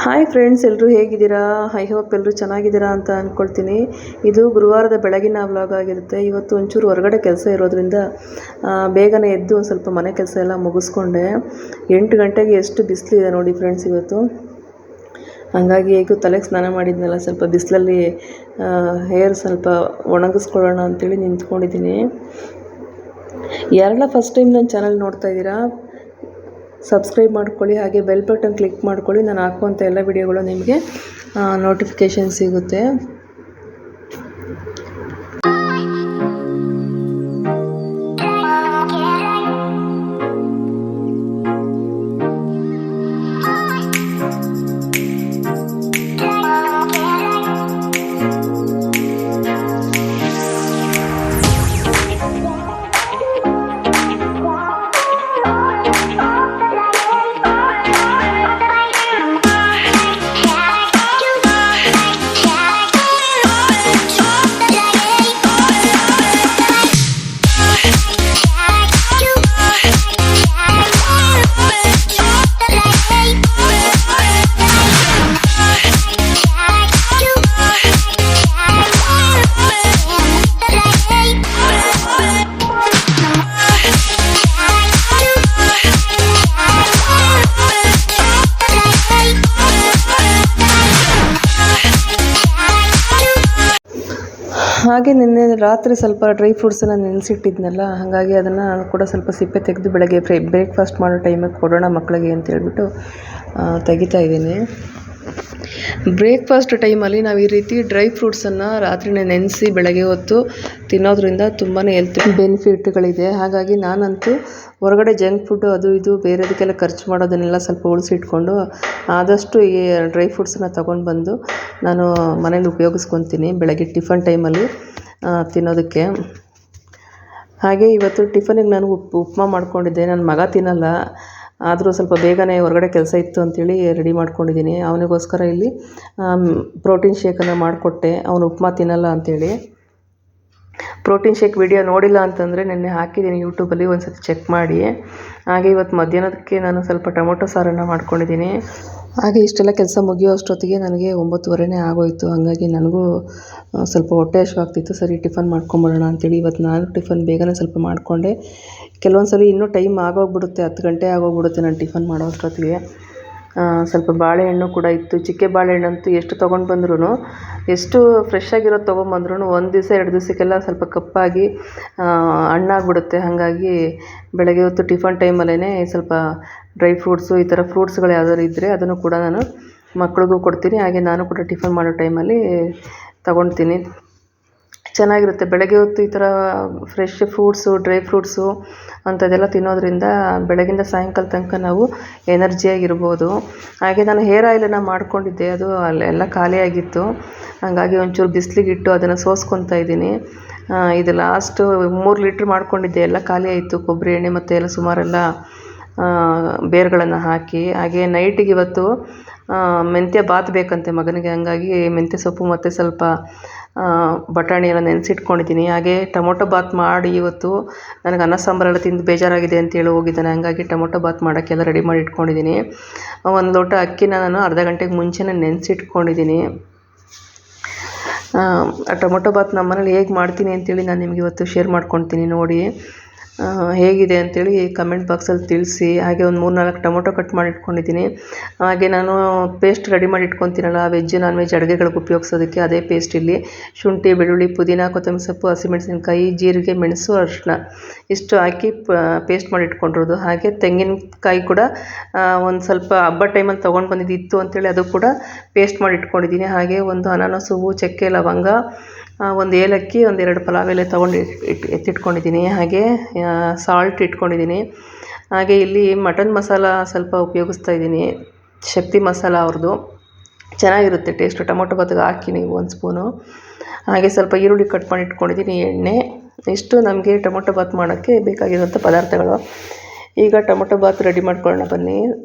Hi friends, ಎಲ್ಲರೂ ಹೇಗಿದ್ದೀರಾ? I hope ಎಲ್ಲರೂ ಚೆನ್ನಾಗಿದ್ದೀರಾ ಅಂತ ಅಂದ್ಕೊಳ್ತೀನಿ. ಇದು ಗುರುವಾರದ ಬೆಳಗಿನ ವ್ಲಾಗ್ ಆಗಿರುತ್ತೆ. ಇವತ್ತು ಒಂಚೂರು ಹೊರಗಡೆ ಕೆಲಸ ಇರೋದ್ರಿಂದ ಬೇಗನೆ ಎದ್ದು ಒಂದು ಸ್ವಲ್ಪ ಮನೆ ಕೆಲಸ ಎಲ್ಲ ಮುಗಿಸ್ಕೊಂಡೆ. 8 ಗಂಟೆಗೆ ಎಷ್ಟು ಬಿಸಿಲಿದೆ ನೋಡಿ ಫ್ರೆಂಡ್ಸ್ ಇವತ್ತು. ಹಾಗಾಗಿ ಈಗ ತಲೆಗೆ ಸ್ನಾನ ಮಾಡಿದ್ನಲ್ಲ, ಸ್ವಲ್ಪ ಬಿಸಿಲಲ್ಲಿ ಹೇರ್ ಸ್ವಲ್ಪ ಒಣಗಿಸ್ಕೊಳ್ಳೋಣ ಅಂತೇಳಿ ನಿಂತ್ಕೊಂಡಿದ್ದೀನಿ. ಯಾರೆಲ್ಲ ಫಸ್ಟ್ ಟೈಮ್ ನನ್ನ ಚಾನಲ್ ನೋಡ್ತಾ ಇದ್ದೀರಾ, ಸಬ್ಸ್ಕ್ರೈಬ್ ಮಾಡ್ಕೊಳ್ಳಿ, ಹಾಗೆ ಬೆಲ್ ಬಟನ್ ಕ್ಲಿಕ್ ಮಾಡ್ಕೊಳ್ಳಿ. ನಾನು ಹಾಕುವಂಥ ಎಲ್ಲ ವಿಡಿಯೋಗಳು ನಿಮಗೆ ನೋಟಿಫಿಕೇಷನ್ ಸಿಗುತ್ತೆ. ಹಾಗೆ ನಿನ್ನೆ ರಾತ್ರಿ ಸ್ವಲ್ಪ ಡ್ರೈ ಫ್ರೂಟ್ಸನ್ನು ನೆನೆಸಿಟ್ಟಿದ್ನಲ್ಲ, ಹಾಗಾಗಿ ಅದನ್ನು ಕೂಡ ಸ್ವಲ್ಪ ಸಿಪ್ಪೆ ತೆಗೆದು ಬೆಳಗ್ಗೆ ಬ್ರೇಕ್ಫಾಸ್ಟ್ ಮಾಡೋ ಟೈಮಿಗೆ ಕೊಡೋಣ ಮಕ್ಕಳಿಗೆ ಅಂತ ಹೇಳ್ಬಿಟ್ಟು ತೆಗಿತಾ ಇದ್ದೀನಿ. ಬ್ರೇಕ್ಫಾಸ್ಟ್ ಟೈಮಲ್ಲಿ ನಾವು ಈ ರೀತಿ ಡ್ರೈ ಫ್ರೂಟ್ಸನ್ನು ರಾತ್ರಿನೇ ನೆನೆಸಿ ಬೆಳಗ್ಗೆ ಹೊತ್ತು ತಿನ್ನೋದ್ರಿಂದ ತುಂಬಾ ಹೆಲ್ತ್ ಬೆನಿಫಿಟ್ಗಳಿದೆ. ಹಾಗಾಗಿ ನಾನಂತೂ ಹೊರಗಡೆ ಜಂಕ್ ಫುಡ್ಡು ಅದು ಇದು ಬೇರೆದಕ್ಕೆಲ್ಲ ಖರ್ಚು ಮಾಡೋದನ್ನೆಲ್ಲ ಸ್ವಲ್ಪ ಉಳಿಸಿಟ್ಕೊಂಡು ಆದಷ್ಟು ಈ ಡ್ರೈ ಫ್ರೂಟ್ಸನ್ನು ತೊಗೊಂಡು ಬಂದು ನಾನು ಮನೇಲಿ ಉಪಯೋಗಿಸ್ಕೊತೀನಿ ಬೆಳಗ್ಗೆ ಟಿಫನ್ ಟೈಮಲ್ಲಿ ತಿನ್ನೋದಕ್ಕೆ. ಹಾಗೆ ಇವತ್ತು ಟಿಫನಿಗೆ ನಾನು ಉಪ್ಮಾ ಮಾಡ್ಕೊಂಡಿದ್ದೆ. ನನ್ನ ಮಗ ತಿನ್ನಲ್ಲ, ಆದರೂ ಸ್ವಲ್ಪ ಬೇಗನೆ ಹೊರಗಡೆ ಕೆಲಸ ಇತ್ತು ಅಂಥೇಳಿ ರೆಡಿ ಮಾಡ್ಕೊಂಡಿದ್ದೀನಿ. ಅವನಿಗೋಸ್ಕರ ಇಲ್ಲಿ ಪ್ರೋಟೀನ್ ಶೇಕನ್ನು ಮಾಡಿಕೊಟ್ಟೆ. ಅವನು ಉಪ್ಮಾ ತಿನ್ನಲ್ಲ ಅಂಥೇಳಿ. ಪ್ರೋಟೀನ್ ಶೇಕ್ ವಿಡಿಯೋ ನೋಡಿಲ್ಲ ಅಂತಂದರೆ ನಿನ್ನೆ ಹಾಕಿದ್ದೀನಿ ಯೂಟ್ಯೂಬಲ್ಲಿ, ಒಂದು ಸತಿ ಚೆಕ್ ಮಾಡಿ. ಹಾಗೆ ಇವತ್ತು ಮಧ್ಯಾಹ್ನಕ್ಕೆ ನಾನು ಸ್ವಲ್ಪ ಟೊಮೊಟೊ ಸಾರನ್ನು ಮಾಡ್ಕೊಂಡಿದ್ದೀನಿ. ಹಾಗೆ ಇಷ್ಟೆಲ್ಲ ಕೆಲಸ ಮುಗಿಯೋ ಅಷ್ಟೊತ್ತಿಗೆ ನನಗೆ 9:30 ಆಗೋಯಿತು. ಹಾಗಾಗಿ ನನಗೂ ಸ್ವಲ್ಪ ಹೊಟ್ಟೆ ಹಸಿವಾಗ್ತಿತ್ತು. ಸರಿ ಟಿಫನ್ ಮಾಡ್ಕೊಂಬರೋಣ ಅಂಥೇಳಿ ಇವತ್ತು ನಾನು ಟಿಫನ್ ಬೇಗನೆ ಸ್ವಲ್ಪ ಮಾಡಿಕೊಂಡೆ. ಕೆಲವೊಂದು ಸಲ ಇನ್ನೂ ಟೈಮ್ ಆಗೋಗ್ಬಿಡುತ್ತೆ, 10 ಗಂಟೆ ಆಗೋಗ್ಬಿಡುತ್ತೆ ನಾನು ಟಿಫನ್ ಮಾಡೋ ಅಷ್ಟೊತ್ತಿಗೆ. ಸ್ವಲ್ಪ ಬಾಳೆಹಣ್ಣು ಕೂಡ ಇತ್ತು. ಚಿಕ್ಕೆ ಬಾಳೆಹಣ್ಣಂತೂ ಎಷ್ಟು ತೊಗೊಂಡು ಬಂದ್ರೂ, ಎಷ್ಟು ಫ್ರೆಶ್ ಆಗಿರೋದು ತೊಗೊಂಬಂದ್ರೂ 1 ದಿವಸ 2 ದಿವಸಕ್ಕೆಲ್ಲ ಸ್ವಲ್ಪ ಕಪ್ಪಾಗಿ ಹಣ್ಣಾಗ್ಬಿಡುತ್ತೆ. ಹಾಗಾಗಿ ಬೆಳಗ್ಗೆ ಹೊತ್ತು ಟಿಫನ್ ಟೈಮಲ್ಲೇ ಸ್ವಲ್ಪ ಡ್ರೈ ಫ್ರೂಟ್ಸು ಈ ಥರ ಫ್ರೂಟ್ಸ್ಗಳು ಯಾವ್ದಾದ್ರು ಇದ್ದರೆ ಅದನ್ನು ಕೂಡ ನಾನು ಮಕ್ಳಿಗೂ ಕೊಡ್ತೀನಿ. ಹಾಗೆ ನಾನು ಕೂಡ ಟಿಫನ್ ಮಾಡೋ ಟೈಮಲ್ಲಿ ತೊಗೊಳ್ತೀನಿ. ಚೆನ್ನಾಗಿರುತ್ತೆ ಬೆಳಗ್ಗೆ ಹೊತ್ತು ಈ ಥರ ಫ್ರೆಶ್ ಫ್ರೂಟ್ಸು, ಡ್ರೈ ಫ್ರೂಟ್ಸು ಅಂಥದ್ದೆಲ್ಲ ತಿನ್ನೋದ್ರಿಂದ ಬೆಳಗಿಂದ ಸಾಯಂಕಾಲ ತನಕ ನಾವು ಎನರ್ಜಿಯಾಗಿರ್ಬೋದು. ಹಾಗೆ ನಾನು ಹೇರ್ ಆಯಿಲನ್ನು ಮಾಡ್ಕೊಂಡಿದ್ದೆ, ಅದು ಅಲ್ಲೆಲ್ಲ ಖಾಲಿಯಾಗಿತ್ತು. ಹಾಗಾಗಿ ಒಂಚೂರು ಬಿಸಿಲಿಗಿಟ್ಟು ಅದನ್ನು ಸೋಸ್ಕೊತಾ ಇದ್ದೀನಿ. ಇದು ಲಾಸ್ಟು 3 ಲೀಟ್ರ್ ಮಾಡ್ಕೊಂಡಿದ್ದೆ, ಎಲ್ಲ ಖಾಲಿ ಆಯಿತು. ಕೊಬ್ಬರಿ ಎಣ್ಣೆ ಮತ್ತು ಎಲ್ಲ ಸುಮಾರೆಲ್ಲ ಬೇರುಗಳನ್ನು ಹಾಕಿ. ಹಾಗೆ ನೈಟಿಗೆ ಇವತ್ತು ಮೆಂತ್ಯ ಬಾತ್ ಬೇಕಂತೆ ಮಗನಿಗೆ. ಹಾಗಾಗಿ ಮೆಂತ್ಯ ಸೊಪ್ಪು ಮತ್ತು ಸ್ವಲ್ಪ ಬಟಾಣಿ ಎಲ್ಲ ನೆನೆಸಿಟ್ಕೊಂಡಿದ್ದೀನಿ. ಹಾಗೆ ಟೊಮೊಟೊ ಬಾತ್ ಮಾಡಿ ಇವತ್ತು ನನಗೆ ಅನ್ನ ಸಾಂಬಾರೆಲ್ಲ ತಿಂದು ಬೇಜಾರಾಗಿದೆ ಅಂತೇಳಿ ಹೋಗಿದ್ದಾನೆ. ಹಾಗಾಗಿ ಟೊಮೊಟೊ ಬಾತ್ ಮಾಡೋಕ್ಕೆಲ್ಲ ರೆಡಿ ಮಾಡಿ ಇಟ್ಕೊಂಡಿದ್ದೀನಿ. 1 ಲೋಟ ಅಕ್ಕಿನ ನಾನು ಅರ್ಧ ಗಂಟೆಗೆ ಮುಂಚೆನೇ ನೆನೆಸಿಟ್ಕೊಂಡಿದ್ದೀನಿ. ಆ ಟೊಮೊಟೊ ಬಾತ್ ನಮ್ಮ ಮನೇಲಿ ಹೇಗೆ ಮಾಡ್ತೀನಿ ಅಂತೇಳಿ ನಾನು ನಿಮಗೆ ಇವತ್ತು ಶೇರ್ ಮಾಡ್ಕೊಳ್ತೀನಿ. ನೋಡಿ ಹೇಗಿದೆ ಅಂಥೇಳಿ ಕಮೆಂಟ್ ಬಾಕ್ಸಲ್ಲಿ ತಿಳಿಸಿ. ಹಾಗೆ ಒಂದು 3-4 ಟೊಮೊಟೊ ಕಟ್ ಮಾಡಿ ಇಟ್ಕೊಂಡಿದ್ದೀನಿ. ಹಾಗೆ ನಾನು ಪೇಸ್ಟ್ ರೆಡಿ ಮಾಡಿ ಇಟ್ಕೊತೀನಲ್ಲ, ವೆಜ್ ನಾನ್ ವೆಜ್ ಅಡುಗೆಗಳಿಗೆ ಉಪಯೋಗಿಸೋದಕ್ಕೆ ಅದೇ ಪೇಸ್ಟ್ ಇಲ್ಲಿ. ಶುಂಠಿ, ಬೆಳ್ಳುಳ್ಳಿ, ಪುದೀನ, ಕೊತ್ತಂಬರಿ ಸೊಪ್ಪು, ಹಸಿಮೆಣಸಿನ್ಕಾಯಿ, ಜೀರಿಗೆ, ಮೆಣಸು, ಅರಿಶಿನ ಇಷ್ಟು ಹಾಕಿ ಪೇಸ್ಟ್ ಮಾಡಿ ಇಟ್ಕೊಂಡಿರೋದು. ಹಾಗೆ ತೆಂಗಿನಕಾಯಿ ಕೂಡ ಒಂದು ಸ್ವಲ್ಪ ಹಬ್ಬ ಟೈಮಲ್ಲಿ ತೊಗೊಂಡು ಬಂದಿದ್ದು ಅಂಥೇಳಿ ಅದು ಕೂಡ ಪೇಸ್ಟ್ ಮಾಡಿ ಇಟ್ಕೊಂಡಿದ್ದೀನಿ. ಹಾಗೆ ಒಂದು ಅನಾನಸು ಹೂವು, ಚಕ್ಕೆ, ಲವಂಗ, 1 ಏಲಕ್ಕಿ, 1-2 ಪಲಾವ್ ಎಲೆ ತೊಗೊಂಡು ಎತ್ತಿಟ್ಕೊಂಡಿದ್ದೀನಿ. ಹಾಗೆ ಸಾಲ್ಟ್ ಇಟ್ಕೊಂಡಿದ್ದೀನಿ. ಹಾಗೆ ಇಲ್ಲಿ ಮಟನ್ ಮಸಾಲ ಸ್ವಲ್ಪ ಉಪಯೋಗಿಸ್ತಾ ಇದ್ದೀನಿ, ಶಕ್ತಿ ಮಸಾಲ ಅವ್ರದ್ದು. ಚೆನ್ನಾಗಿರುತ್ತೆ ಟೇಸ್ಟು. ಟೊಮೊಟೊ ಬಾತ್ಗೆ ಹಾಕಿ ನೀವು 1 ಸ್ಪೂನು. ಹಾಗೆ ಸ್ವಲ್ಪ ಈರುಳ್ಳಿ ಕಟ್ ಮಾಡಿ ಇಟ್ಕೊಂಡಿದ್ದೀನಿ, ಎಣ್ಣೆ. ಇಷ್ಟು ನಮಗೆ ಟೊಮೊಟೊ ಬಾತ್ ಮಾಡೋಕ್ಕೆ ಬೇಕಾಗಿರುವಂಥ ಪದಾರ್ಥಗಳು. ಈಗ ಟೊಮೊಟೊ ಬಾತ್ ರೆಡಿ ಮಾಡ್ಕೊಳ್ಳೋಣ ಬನ್ನಿ.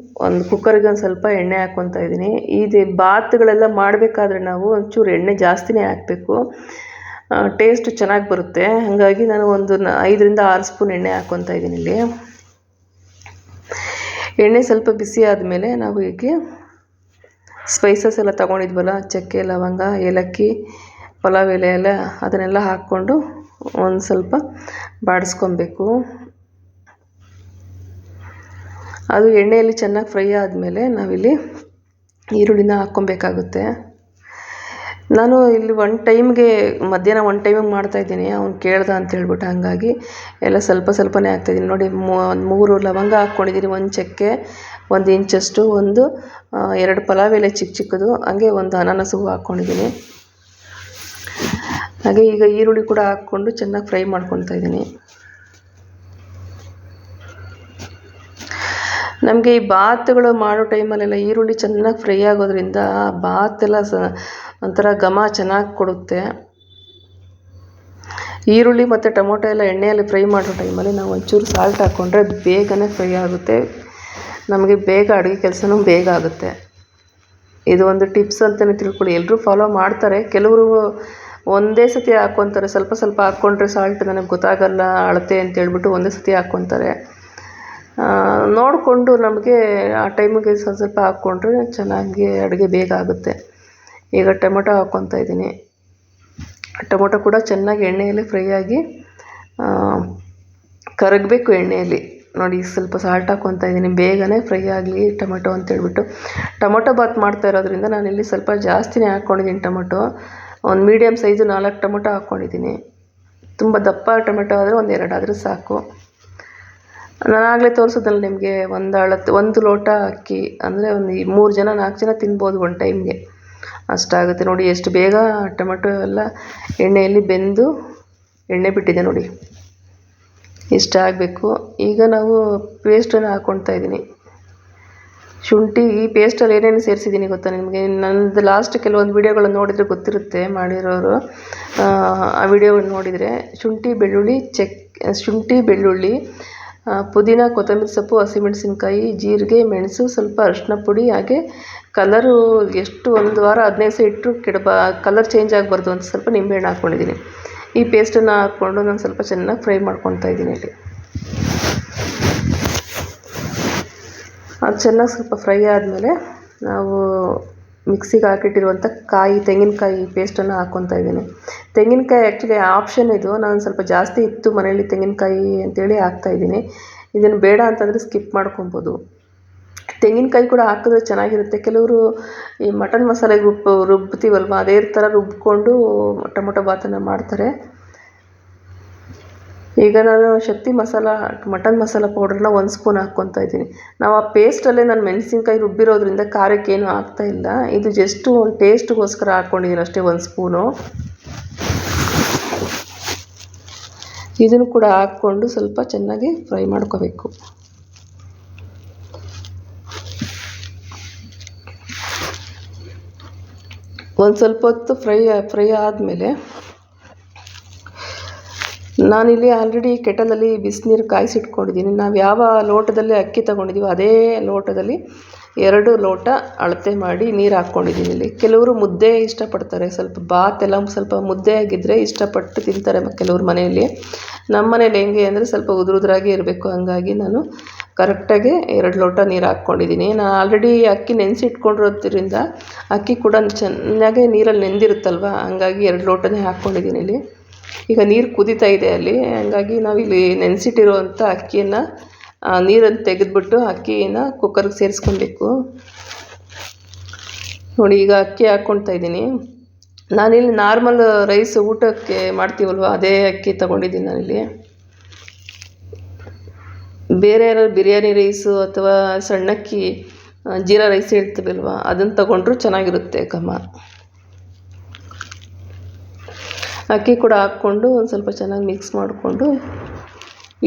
ಒಂದು ಕುಕ್ಕರಿಗೆ ಒಂದು ಸ್ವಲ್ಪ ಎಣ್ಣೆ ಹಾಕ್ಕೊತಾ ಇದ್ದೀನಿ. ಇದು ಬಾತ್ಗಳೆಲ್ಲ ಮಾಡಬೇಕಾದ್ರೆ ನಾವು ಒಂಚೂರು ಎಣ್ಣೆ ಜಾಸ್ತಿನೇ ಹಾಕಬೇಕು, ಟೇಸ್ಟ್ ಚೆನ್ನಾಗಿ ಬರುತ್ತೆ. ಹಾಗಾಗಿ ನಾನು ಒಂದು 5-6 ಸ್ಪೂನ್ ಎಣ್ಣೆ ಹಾಕ್ಕೊತಾ ಇದ್ದೀನಿ ಇಲ್ಲಿ. ಎಣ್ಣೆ ಸ್ವಲ್ಪ ಬಿಸಿ ಆದಮೇಲೆ ನಾವು ಹೀಗೆ ಸ್ಪೈಸಸ್ ಎಲ್ಲ ತೊಗೊಂಡಿದ್ವಲ್ಲ, ಚಕ್ಕೆ, ಲವಂಗ, ಏಲಕ್ಕಿ, ಪಲಾವ್ ಎಲೆ ಎಲ್ಲ ಅದನ್ನೆಲ್ಲ ಹಾಕ್ಕೊಂಡು ಒಂದು ಸ್ವಲ್ಪ ಬಾಡಿಸ್ಕೊಬೇಕು. ಅದು ಎಣ್ಣೆಯಲ್ಲಿ ಚೆನ್ನಾಗಿ ಫ್ರೈ ಆದಮೇಲೆ ನಾವಿಲ್ಲಿ ಈರುಳ್ಳಿನ ಹಾಕ್ಕೊಬೇಕಾಗುತ್ತೆ. ನಾನು ಇಲ್ಲಿ ಮಧ್ಯಾಹ್ನ 1 ಟೈಮಿಗೆ ಮಾಡ್ತಾಯಿದ್ದೀನಿ. ಅವ್ನು ಕೇಳ್ದ ಅಂತ ಹೇಳ್ಬಿಟ್ಟು ಹಾಗಾಗಿ ಎಲ್ಲ ಸ್ವಲ್ಪನೇ ಹಾಕ್ತಾಯಿದ್ದೀನಿ. ನೋಡಿ, 3 ಲವಂಗ ಹಾಕ್ಕೊಂಡಿದ್ದೀನಿ, 1 ಚಕ್ಕೆ, 1 ಇಂಚಷ್ಟು, 2 ಪಲಾವ್ ಎಲೆ ಚಿಕ್ಕದು, ಹಾಗೆ 1 ಅನಾನಸ್ ಹೂವು ಹಾಕ್ಕೊಂಡಿದ್ದೀನಿ. ಹಾಗೆ ಈಗ ಈರುಳ್ಳಿ ಕೂಡ ಹಾಕ್ಕೊಂಡು ಚೆನ್ನಾಗಿ ಫ್ರೈ ಮಾಡ್ಕೊತಾ ಇದ್ದೀನಿ. ನಮಗೆ ಈ ಬಾತುಗಳು ಮಾಡೋ ಟೈಮಲ್ಲೆಲ್ಲ ಈರುಳ್ಳಿ ಚೆನ್ನಾಗಿ ಫ್ರೈ ಆಗೋದ್ರಿಂದ ಬಾತೆಲ್ಲ ಒಂಥರ ಘಮ ಚೆನ್ನಾಗಿ ಕೊಡುತ್ತೆ. ಈರುಳ್ಳಿ ಮತ್ತು ಟೊಮೊಟೊ ಎಲ್ಲ ಎಣ್ಣೆಯಲ್ಲಿ ಫ್ರೈ ಮಾಡೋ ಟೈಮಲ್ಲಿ ನಾವು ಒಂಚೂರು ಸಾಲ್ಟ್ ಹಾಕ್ಕೊಂಡ್ರೆ ಬೇಗನೆ ಫ್ರೈ ಆಗುತ್ತೆ, ನಮಗೆ ಬೇಗ ಅಡುಗೆ ಕೆಲಸನೂ ಬೇಗ ಆಗುತ್ತೆ. ಇದು ಒಂದು ಟಿಪ್ಸ್ ಅಂತಲೇ ತಿಳ್ಕೊಳ್ಳಿ. ಎಲ್ಲರೂ ಫಾಲೋ ಮಾಡ್ತಾರೆ, ಕೆಲವರು ಒಂದೇ ಸತಿ ಹಾಕ್ಕೊತಾರೆ. ಸ್ವಲ್ಪ ಹಾಕ್ಕೊಂಡ್ರೆ ಸಾಲ್ಟ್ ನನಗೆ ಗೊತ್ತಾಗಲ್ಲ ಅಳತೆ ಅಂತೇಳ್ಬಿಟ್ಟು ಒಂದೇ ಸತಿ ಹಾಕ್ಕೊತಾರೆ. ನೋಡಿಕೊಂಡು ನಮಗೆ ಆ ಟೈಮಿಗೆ ಸ್ವಲ್ಪ ಹಾಕ್ಕೊಂಡ್ರೆ ಚೆನ್ನಾಗಿ ಅಡುಗೆ ಬೇಗ ಆಗುತ್ತೆ. ಈಗ ಟೊಮೊಟೊ ಹಾಕ್ಕೊತಾ ಇದ್ದೀನಿ. ಟೊಮೊಟೊ ಕೂಡ ಚೆನ್ನಾಗಿ ಎಣ್ಣೆಯಲ್ಲಿ ಫ್ರೈ ಆಗಿ ಕರಗಬೇಕು ಎಣ್ಣೆಯಲ್ಲಿ. ನೋಡಿ, ಸ್ವಲ್ಪ ಸಾಲ್ಟ್ ಹಾಕ್ಕೊತಾ ಇದ್ದೀನಿ, ಬೇಗನೆ ಫ್ರೈ ಆಗಲಿ ಟೊಮೊಟೊ ಅಂತೇಳ್ಬಿಟ್ಟು. ಟೊಮೊಟೊ ಬಾತ್ ಮಾಡ್ತಾ ಇರೋದ್ರಿಂದ ನಾನಿಲ್ಲಿ ಸ್ವಲ್ಪ ಜಾಸ್ತಿನೇ ಹಾಕ್ಕೊಂಡಿದ್ದೀನಿ ಟೊಮೊಟೊ. ಒಂದು ಮೀಡಿಯಮ್ ಸೈಜು 4 ಟೊಮೊಟೊ ಹಾಕ್ಕೊಂಡಿದ್ದೀನಿ. ತುಂಬ ದಪ್ಪ ಟೊಮೆಟೊ ಆದರೆ 1-2 ಆದರೆ ಸಾಕು. ನಾನು ಆಗಲೇ ತೋರಿಸೋದ್ರಲ್ಲಿ ನಿಮಗೆ 1 ಲೋಟ ಅಕ್ಕಿ ಅಂದರೆ ಒಂದು 3 ಜನ 4 ಜನ ತಿನ್ಬೋದು ಒಂದು ಟೈಮ್ಗೆ, ಅಷ್ಟಾಗುತ್ತೆ. ನೋಡಿ ಎಷ್ಟು ಬೇಗ ಟೊಮೆಟೊ ಎಲ್ಲ ಎಣ್ಣೆಯಲ್ಲಿ ಬೆಂದು ಎಣ್ಣೆ ಬಿಟ್ಟಿದೆ ನೋಡಿ, ಇಷ್ಟ ಆಗಬೇಕು. ಈಗ ನಾವು ಪೇಸ್ಟನ್ನು ಹಾಕ್ಕೊಳ್ತಾ ಇದ್ದೀನಿ. ಶುಂಠಿ, ಈ ಪೇಸ್ಟಲ್ಲಿ ಏನೇನು ಸೇರಿಸಿದ್ದೀನಿ ಗೊತ್ತಾ ನಿಮಗೆ? ನನ್ನದು ಲಾಸ್ಟ್ ಕೆಲವೊಂದು ವೀಡಿಯೋಗಳನ್ನು ನೋಡಿದರೆ ಗೊತ್ತಿರುತ್ತೆ, ಮಾಡಿರೋರು ಆ ವಿಡಿಯೋವನ್ನು ನೋಡಿದರೆ. ಶುಂಠಿ, ಬೆಳ್ಳುಳ್ಳಿ, ಪುದೀನ, ಕೊತ್ತಂಬರಿ ಸೊಪ್ಪು, ಹಸಿಮೆಣಸಿನ್ಕಾಯಿ, ಜೀರಿಗೆ, ಮೆಣಸು, ಸ್ವಲ್ಪ ಅರಿಶಿನ ಪುಡಿ, ಹಾಗೆ ಕಲರು ಎಷ್ಟು 1 ವಾರ 15 ದಿವಸ ಇಟ್ಟರು ಕಲರ್ ಚೇಂಜ್ ಆಗಬಾರ್ದು ಅಂತ ಸ್ವಲ್ಪ ನಿಂಬೆಹಣ್ಣು ಹಾಕ್ಕೊಂಡಿದ್ದೀನಿ. ಈ ಪೇಸ್ಟನ್ನು ಹಾಕ್ಕೊಂಡು ನಾನು ಸ್ವಲ್ಪ ಚೆನ್ನಾಗಿ ಫ್ರೈ ಮಾಡ್ಕೊತಾ ಇದ್ದೀನಿ ಇಲ್ಲಿ. ಅದು ಚೆನ್ನಾಗಿ ಸ್ವಲ್ಪ ಫ್ರೈ ಆದಮೇಲೆ ನಾವು ಮಿಕ್ಸಿಗೆ ಹಾಕಿಟ್ಟಿರುವಂಥ ತೆಂಗಿನಕಾಯಿ ಪೇಸ್ಟನ್ನು ಹಾಕ್ಕೊತಾ ಇದ್ದೀನಿ. ತೆಂಗಿನಕಾಯಿ ಆ್ಯಕ್ಚುಲಿ ಆಪ್ಷನ್ ಇದು, ನಾನು ಸ್ವಲ್ಪ ಜಾಸ್ತಿ ಇತ್ತು ಮನೆಯಲ್ಲಿ ತೆಂಗಿನಕಾಯಿ ಅಂತೇಳಿ ಹಾಕ್ತಾಯಿದ್ದೀನಿ. ಇದನ್ನು ಬೇಡ ಅಂತಂದರೆ ಸ್ಕಿಪ್ ಮಾಡ್ಕೊಬೋದು. ತೆಂಗಿನಕಾಯಿ ಕೂಡ ಹಾಕಿದ್ರೆ ಚೆನ್ನಾಗಿರುತ್ತೆ. ಕೆಲವರು ಈ ಮಟನ್ ಮಸಾಲೆಗೆ ರುಬ್ತೀವಲ್ವ, ಅದೇ ಥರ ರುಬ್ಕೊಂಡು ಟೊಮೊಟೊ ಬಾತನ್ನು ಮಾಡ್ತಾರೆ. ಈಗ ನಾನು ಶಕ್ತಿ ಮಟನ್ ಮಸಾಲ ಪೌಡ್ರನ್ನ 1 ಸ್ಪೂನ್ ಹಾಕ್ಕೊತಾ ಇದ್ದೀನಿ. ನಾವು ಆ ಪೇಸ್ಟಲ್ಲೇ ನಾನು ಮೆಣಸಿನ್ಕಾಯಿ ರುಬ್ಬಿರೋದ್ರಿಂದ ಖಾರಕ್ಕೇನು ಆಗ್ತಾಯಿಲ್ಲ. ಇದು ಜಸ್ಟು ಒಂದು ಟೇಸ್ಟ್ಗೋಸ್ಕರ ಹಾಕ್ಕೊಂಡಿದ್ದೀನಿ ಅಷ್ಟೇ, 1 ಸ್ಪೂನು. ಇದನ್ನು ಕೂಡ ಹಾಕ್ಕೊಂಡು ಸ್ವಲ್ಪ ಚೆನ್ನಾಗಿ ಫ್ರೈ ಮಾಡ್ಕೋಬೇಕು. ಒಂದು ಸ್ವಲ್ಪ ಹೊತ್ತು ಫ್ರೈ ಆದಮೇಲೆ ನಾನಿಲ್ಲಿ ಆಲ್ರೆಡಿ ಕೆಟಲಲ್ಲಿ ಬಿಸಿನೀರು ಕಾಯಿಸಿಟ್ಕೊಂಡಿದ್ದೀನಿ. ನಾವು ಯಾವ ಲೋಟದಲ್ಲಿ ಅಕ್ಕಿ ತೊಗೊಂಡಿದ್ದೀವೋ ಅದೇ ಲೋಟದಲ್ಲಿ 2 ಲೋಟ ಅಳತೆ ಮಾಡಿ ನೀರು ಹಾಕ್ಕೊಂಡಿದ್ದೀನಿ ಇಲ್ಲಿ. ಕೆಲವರು ಮುದ್ದೆ ಇಷ್ಟಪಡ್ತಾರೆ, ಸ್ವಲ್ಪ ಬಾತೆಲ್ಲ ಸ್ವಲ್ಪ ಮುದ್ದೆ ಆಗಿದ್ದರೆ ಇಷ್ಟಪಟ್ಟು ತಿಂತಾರೆ ಕೆಲವ್ರ ಮನೆಯಲ್ಲಿ. ನಮ್ಮ ಮನೇಲಿ ಹೆಂಗೆ ಅಂದರೆ ಸ್ವಲ್ಪ ಉದುರಾಗಿ ಇರಬೇಕು, ಹಾಗಾಗಿ ನಾನು ಕರೆಕ್ಟಾಗಿ 2 ಲೋಟ ನೀರು ಹಾಕ್ಕೊಂಡಿದ್ದೀನಿ. ನಾನು ಆಲ್ರೆಡಿ ಅಕ್ಕಿ ನೆನೆಸಿಟ್ಕೊಂಡಿರೋದ್ರಿಂದ ಅಕ್ಕಿ ಕೂಡ ಚೆನ್ನಾಗಿ ನೀರಲ್ಲಿ ನೆಂದಿರುತ್ತಲ್ವ, ಹಂಗಾಗಿ 2 ಲೋಟನೇ ಹಾಕ್ಕೊಂಡಿದ್ದೀನಿ ಇಲ್ಲಿ. ಈಗ ನೀರು ಕುದೀತಾ ಇದೆ ಅಲ್ಲಿ, ಹಂಗಾಗಿ ನಾವಿಲ್ಲಿ ನೆನೆಸಿಟ್ಟಿರುವಂಥ ಅಕ್ಕಿಯನ್ನು ನೀರನ್ನು ತೆಗೆದುಬಿಟ್ಟು ಅಕ್ಕಿನ ಕುಕ್ಕರ್ಗೆ ಸೇರಿಸ್ಕೊಬೇಕು. ನೋಡಿ, ಈಗ ಅಕ್ಕಿ ಹಾಕ್ಕೊಳ್ತಾ ಇದ್ದೀನಿ. ನಾನಿಲ್ಲಿ ನಾರ್ಮಲ್ ರೈಸ್ ಊಟಕ್ಕೆ ಮಾಡ್ತೀವಲ್ವ ಅದೇ ಅಕ್ಕಿ ತೊಗೊಂಡಿದ್ದೀನಿ ನಾನಿಲ್ಲಿ. ಬೇರೆ ಯಾರು ಬಿರಿಯಾನಿ ರೈಸು ಅಥವಾ ಸಣ್ಣಕ್ಕಿ ಜೀರಾ ರೈಸ್ ಹೇಳ್ತೀವಲ್ವ ಅದನ್ನು ತೊಗೊಂಡ್ರೂ ಚೆನ್ನಾಗಿರುತ್ತೆ ಘಮ. ಅಕ್ಕಿ ಕೂಡ ಹಾಕ್ಕೊಂಡು ಒಂದು ಸ್ವಲ್ಪ ಚೆನ್ನಾಗಿ ಮಿಕ್ಸ್ ಮಾಡಿಕೊಂಡು,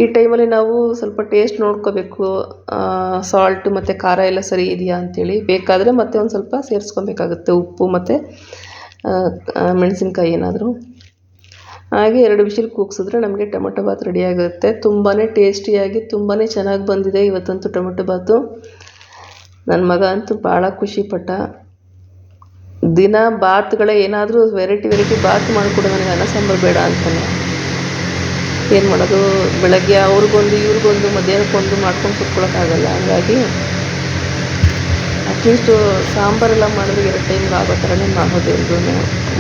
ಈ ಟೈಮಲ್ಲಿ ನಾವು ಸ್ವಲ್ಪ ಟೇಸ್ಟ್ ನೋಡ್ಕೋಬೇಕು, ಸಾಲ್ಟು ಮತ್ತು ಖಾರ ಎಲ್ಲ ಸರಿ ಇದೆಯಾ ಅಂಥೇಳಿ. ಬೇಕಾದರೆ ಮತ್ತೆ ಒಂದು ಸ್ವಲ್ಪ ಸೇರಿಸ್ಕೊಬೇಕಾಗುತ್ತೆ, ಉಪ್ಪು ಮತ್ತು ಮೆಣಸಿನ್ಕಾಯಿ ಏನಾದರೂ. ಹಾಗೆ 2 ವಿಷಲ್ ಕೂಗಿಸಿದ್ರೆ ನಮಗೆ ಟೊಮೊಟೊ ಬಾತ್ ರೆಡಿಯಾಗುತ್ತೆ. ತುಂಬಾ ಟೇಸ್ಟಿಯಾಗಿ ತುಂಬಾ ಚೆನ್ನಾಗಿ ಬಂದಿದೆ ಇವತ್ತಂತೂ ಟೊಮೊಟೊ ಬಾತು. ನನ್ನ ಮಗ ಅಂತೂ ಭಾಳ ಖುಷಿಪಟ್ಟ. ದಿನ ಬಾತ್ಗಳೇ ಏನಾದರೂ ವೆರೈಟಿ ಬಾತ್ ಮಾಡಿಕೊಡು ನನಗೆ, ಅನ್ನ ಸಾಂಬಾರು ಬೇಡ ಅಂತಾನೆ. ಏನು ಮಾಡೋದು, ಬೆಳಗ್ಗೆ ಅವ್ರಿಗೊಂದು ಇವ್ರಿಗೊಂದು ಮಧ್ಯಾಹ್ನಕ್ಕೊಂದು ಮಾಡ್ಕೊಂಡು ಕುತ್ಕೊಳ್ಳೋಕ್ಕಾಗಲ್ಲ. ಹಾಗಾಗಿ ಅಟ್ಲೀಸ್ಟು ಸಾಂಬಾರೆಲ್ಲ ಮಾಡಿದ್ರೆ 2 ಟೈಮ್ಗೆ ಆಗೋ ಥರನೇ ಮಾಡೋದು ಎಲ್ರೂ.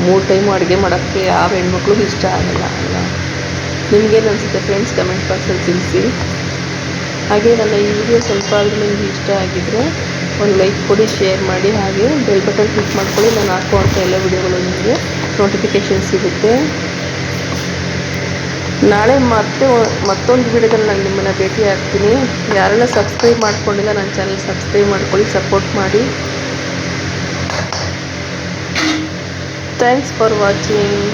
3 ಟೈಮು ಅಡುಗೆ ಮಾಡೋಕ್ಕೆ ಯಾವ ಹೆಣ್ಮಕ್ಳಿಗೂ ಇಷ್ಟ ಆಗಲ್ಲ ಅಲ್ಲ. ನಿಮಗೇನು ಅನಿಸುತ್ತೆ ಫ್ರೆಂಡ್ಸ್, ಕಮೆಂಟ್ ಬಾಕ್ಸಲ್ಲಿ ತಿಳಿಸಿ. ಹಾಗೆ ನನ್ನ ಈ ವಿಡಿಯೋ ಸ್ವಲ್ಪ ಆದರೂ ನಿಮಗೆ ಇಷ್ಟ ಆಗಿದ್ದರೆ ಒಂದು ಲೈಕ್ ಕೊಡಿ, ಶೇರ್ ಮಾಡಿ, ಹಾಗೆ ಬೆಲ್ ಬಟನ್ ಕ್ಲಿಕ್ ಮಾಡ್ಕೊಳ್ಳಿ. ನಾನು ಹಾಕುವಂಥ ಎಲ್ಲ ವಿಡಿಯೋಗಳು ನಿಮಗೆ ನೋಟಿಫಿಕೇಷನ್ ಸಿಗುತ್ತೆ. ನಾಳೆ ಮತ್ತೊಂದು ವಿಡಿಯೋದಲ್ಲಿ ನಾನು ನಿಮ್ಮನ್ನು ಭೇಟಿ ಆಗ್ತೀನಿ. ಯಾರೆಲ್ಲ ಸಬ್ಸ್ಕ್ರೈಬ್ ಮಾಡ್ಕೊಂಡಿಲ್ಲ ನನ್ನ ಚಾನಲ್ ಸಬ್ಸ್ಕ್ರೈಬ್ ಮಾಡ್ಕೊಳ್ಳಿ, ಸಪೋರ್ಟ್ ಮಾಡಿ. Thanks for watching.